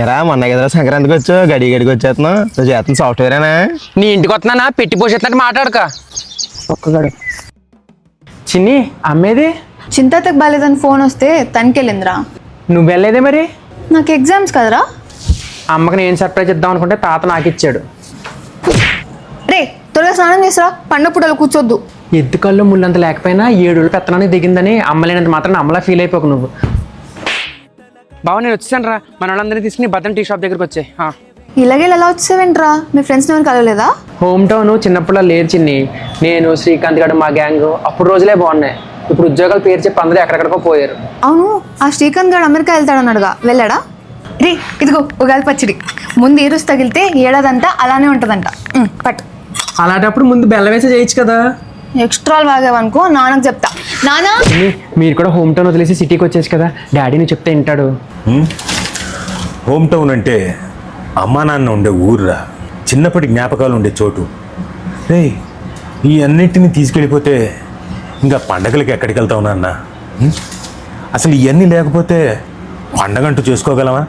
ఎరా మొన్న కదా సంక్రాంతికి వచ్చావు గడికి వచ్చేస్తున్నావు నువ్వు చేస్తున్న సాఫ్ట్వేరేనా? నీ ఇంటికి వస్తున్నానా పెట్టి పోసేస్తున్నట్టు మాట్లాడక ఒక్కగాడు. చిన్ని అమ్మేది చింతతకు బాలేదని ఫోన్ వస్తే తనకెళ్ళిందిరా. నువ్వు వెళ్ళలేదే మరి? నాకు ఎగ్జామ్స్ కదరా. అమ్మకి నేను సర్ప్రైజ్ ఇద్దాం అనుకుంటే తాత నాకు ఇచ్చాడు. రే త్వరగా స్నానం చేసిరా, పండుగ పూటలు కూర్చోద్దు. ఎద్దు కళ్ళు ముళ్ళంత లేకపోయినా 7 రోజులు పెత్తనానికి దిగిందని అమ్మలేనంత మాత్రం అమ్మలా ఫీల్ అయిపోకు నువ్వు. బావ నేను వచ్చాను రా, మన వాళ్ళందరినీ తీసుకుని భద్రం టీ షాప్ దగ్గరికి వచ్చాయి. ఇలాగే ఎలా వచ్చేవేంట్రా? మీ ఫ్రెండ్స్ని ఎవరు కలవలేదా? హోమ్ టౌన్ చిన్నప్పుడు లేరు చిన్ని. నేను శ్రీకాంత్ గడు మా గ్యాంగ్ అప్పుడు రోజులే బాగున్నాయి. ఇప్పుడు ఉద్యోగాలు పేరు చెప్పి అందరూ ఎక్కడెక్కడికో పోయారు. అవును, ఆ శ్రీకాంత్ గారు అమెరికా వెళ్తాడన్నాడుగా, వెళ్ళాడా? రే ఇదిగో ఉగాది పచ్చడి. ముందు ఈరోజు తగిలితే ఏడాదంతా అలానే ఉంటుందంట. పట్టు. అలాంటప్పుడు ముందు బెల్లం వేసి చేయొచ్చు కదా. ఎక్స్ట్రాలు వాగేవనుకో నాన్నకు చెప్తా. నానా మీరు కూడా హోమ్ టౌన్ వదిలేసి సిటీకి వచ్చేసి కదా, డాడీని చెప్తే వింటాడు. హోమ్ టౌన్ అంటే అమ్మా నాన్న ఉండే ఊర్రా, చిన్నప్పటి జ్ఞాపకాలు ఉండే చోటు. రే ఈ అన్నిటిని తీసుకెళ్ళిపోతే ఇంకా పండగలకి ఎక్కడికి వెళ్తావు నాన్న? అసలు ఇవన్నీ లేకపోతే పండగంటూ చేసుకోగలమా?